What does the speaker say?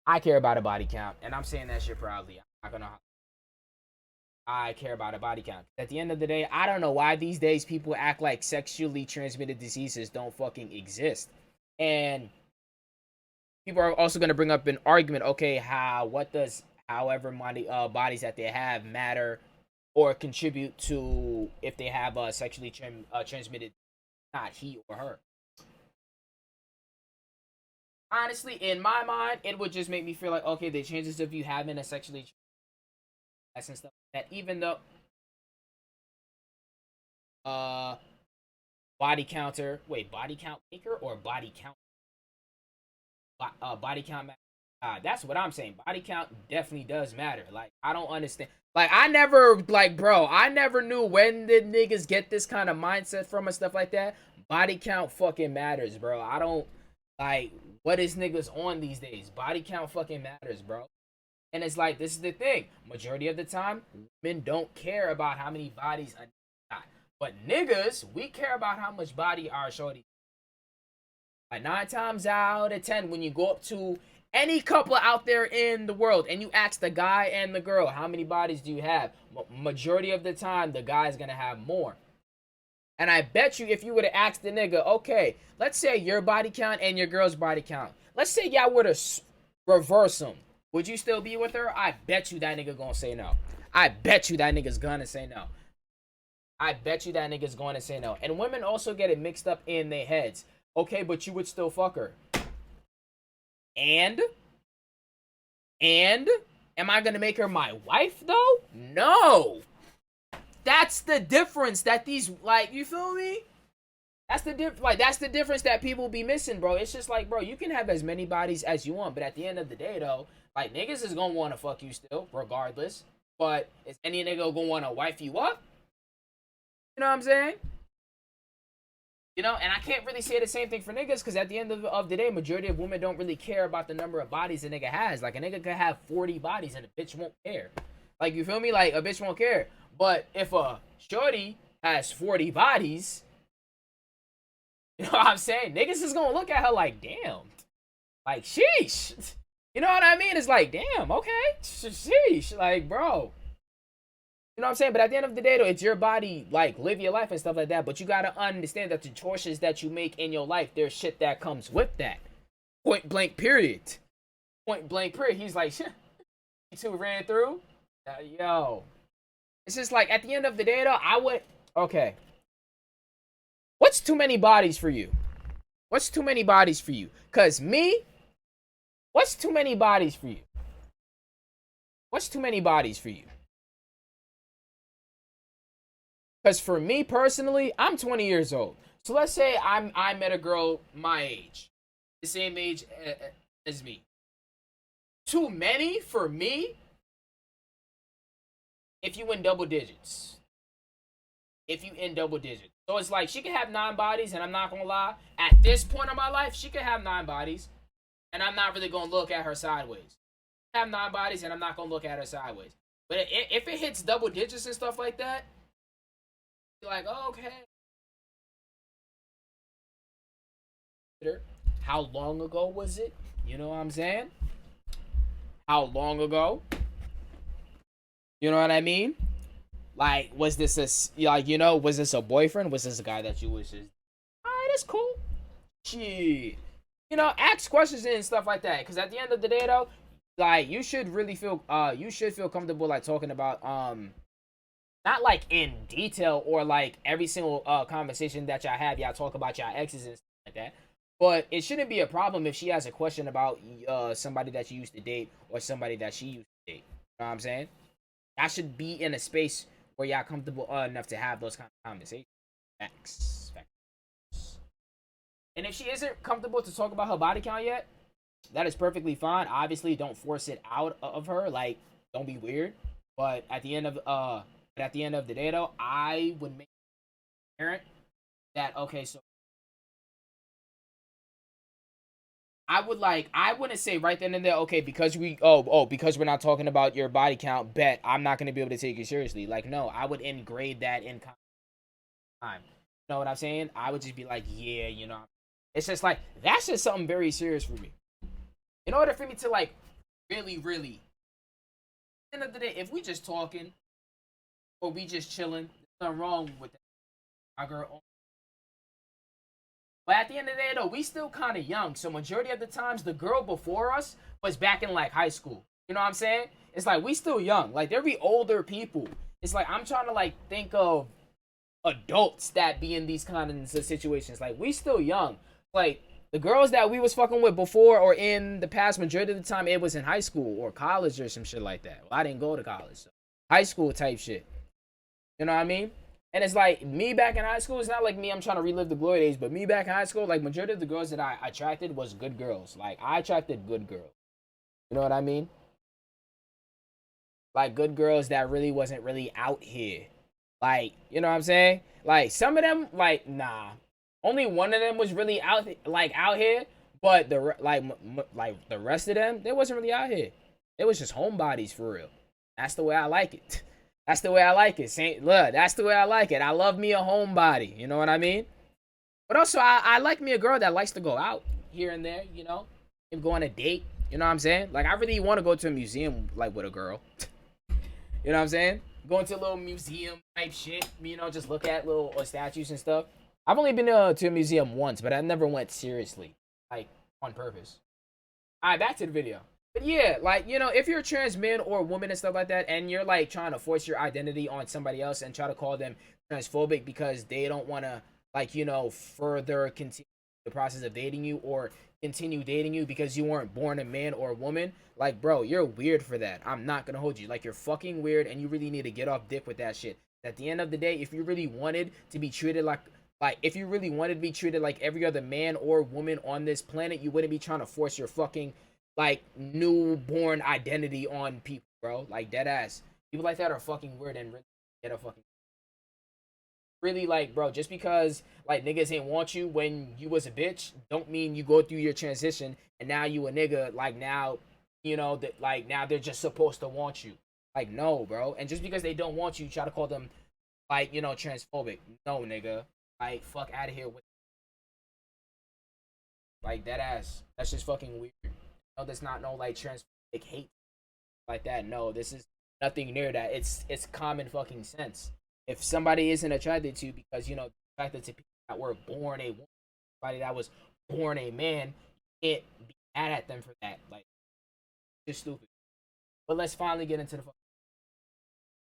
I care about a body count, and I'm saying that shit proudly. I'm not gonna. I care about a body count. At the end of the day, I don't know why these days people act like sexually transmitted diseases don't fucking exist. And people are also gonna bring up an argument. Okay, what does however many bodies that they have matter or contribute to if they have sexually transmitted, not he or her. Honestly, in my mind, it would just make me feel like okay, the chances of you having a sexually and stuff like that, even though uh body counter, wait, body count maker or body count, body count matter. That's what I'm saying. Body count definitely does matter. Like I don't understand. Like I never like bro, I never knew when did niggas get this kind of mindset from and stuff like that. Body count fucking matters, bro. I don't like what is niggas on these days. Body count fucking matters, bro. And it's like this is the thing. Majority of the time, women don't care about how many bodies a nigga got. But niggas, we care about how much body our shorty. Like 9 times out of 10, when you go up to any couple out there in the world and you ask the guy and the girl, how many bodies do you have? Majority of the time, the guy's gonna have more. And I bet you if you would have asked the nigga, okay, let's say your body count and your girl's body count. Let's say y'all would have reverse them. Would you still be with her? I bet you that nigga gonna say no. I bet you that nigga's gonna say no. I bet you that nigga's going to say no. And women also get it mixed up in their heads. Okay, but you would still fuck her. And? And? Am I going to make her my wife, though? No. That's the difference that these, like, you feel me? That's the that's the difference that people be missing, bro. It's just like, bro, you can have as many bodies as you want, but at the end of the day, though, like, niggas is gonna want to fuck you still, regardless. But is any nigga gonna want to wife you up? You know what I'm saying? You know, and I can't really say the same thing for niggas because at the end of the day, majority of women don't really care about the number of bodies a nigga has. Like a nigga could have 40 bodies and a bitch won't care. Like you feel me? Like a bitch won't care. But if a shorty has 40 bodies, you know what I'm saying? Niggas is gonna look at her like, damn. Like, sheesh. You know what I mean? It's like, damn, okay. Sheesh. Like, bro. You know what I'm saying? But at the end of the day, though, it's your body. Like, live your life and stuff like that. But you gotta understand that the choices that you make in your life, there's shit that comes with that. Point blank, period. Point blank, period. He's like, shit. You two ran through. Yo, it's just like at the end of the day, though, I would. Okay. What's too many bodies for you? What's too many bodies for you? Cause me, what's too many bodies for you? What's too many bodies for you? Because for me personally, I'm 20 years old. So let's say I met a girl my age, the same age as me. Too many for me if you in double digits. If you in double digits. So it's like she can have 9 bodies, and I'm not gonna lie. At this point of my life, she can have 9 bodies, and I'm not really gonna look at her sideways. Have 9 bodies, and I'm not gonna look at her sideways. But if it hits double digits and stuff like that, like, oh, okay. How long ago was it? You know what I'm saying? How long ago? You know what I mean? Like, was this was this a boyfriend? Was this a guy that you was just, alright, that's cool. Shit. You know, ask questions and stuff like that. Because at the end of the day, though, like, you should really feel, you should feel comfortable, like, talking about, not like in detail or like every single conversation that y'all have, y'all talk about y'all exes and stuff like that. But it shouldn't be a problem if she has a question about somebody that you used to date or somebody that she used to date. You know what I'm saying? I should be in a space where y'all comfortable enough to have those kind of conversations. Facts. Facts. And if she isn't comfortable to talk about her body count yet, that is perfectly fine. Obviously, don't force it out of her. Like, don't be weird. But at the end of the day, though, I would make it apparent that okay, so I wouldn't say right then and there, okay, because because we're not talking about your body count, bet I'm not gonna be able to take you seriously. Like, no, I would engrade that in time. You know what I'm saying? I would just be like, yeah, you know, it's just like that's just something very serious for me. In order for me to like really, really, at the end of the day, if we just talking or we just chilling, there's nothing wrong with that. My girl. But at the end of the day, though, we still kind of young. So majority of the times, the girl before us was back in like high school. You know what I'm saying? It's like we still young. Like there be older people. It's like I'm trying to like think of adults that be in these kinds of situations. Like we still young. Like the girls that we was fucking with before or in the past, majority of the time it was in high school or college or some shit like that. Well, I didn't go to college, so high school type shit. You know what I mean? And it's like me back in high school. It's not like me. I'm trying to relive the glory days, but me back in high school, like majority of the girls that I attracted was good girls. Like I attracted good girls. You know what I mean? Like good girls that really wasn't really out here. Like you know what I'm saying? Like some of them, like nah. Only one of them was really out here, but like the rest of them, they wasn't really out here. They was just homebodies for real. That's the way I like it. That's the way I like it. Saint, look, that's the way I like it. I love me a homebody. You know what I mean? But also, I like me a girl that likes to go out here and there. You know, and go on a date. You know what I'm saying? Like I really want to go to a museum like with a girl. You know what I'm saying? Going to a little museum type shit. You know, just look at little statues and stuff. I've only been to a museum once, but I never went seriously, like on purpose. All right, back to the video. But yeah, like you know, if you're a trans man or woman and stuff like that, and you're like trying to force your identity on somebody else and try to call them transphobic because they don't want to, like you know, further continue the process of dating you or continue dating you because you weren't born a man or a woman, like bro, you're weird for that. I'm not gonna hold you. Like you're fucking weird, and you really need to get off dick with that shit. At the end of the day, if you really wanted to be treated like if you really wanted to be treated like every other man or woman on this planet, you wouldn't be trying to force your fucking like newborn identity on people, bro. Like dead ass. People like that are fucking weird and really get a fucking really like, bro. Just because like niggas ain't want you when you was a bitch, don't mean you go through your transition and now you a nigga. Like now, you know that like now they're just supposed to want you. Like no, bro. And just because they don't want you, try to call them like you know transphobic. No, nigga. Like fuck out of here with like that ass. That's just fucking weird. No, that's not no like transphobic hate like that. No, this is nothing near that. It's common fucking sense. If somebody isn't attracted to you because you know attracted to people that were born a woman, somebody that was born a man, you can't be mad at them for that. Like, just stupid. But let's finally get into the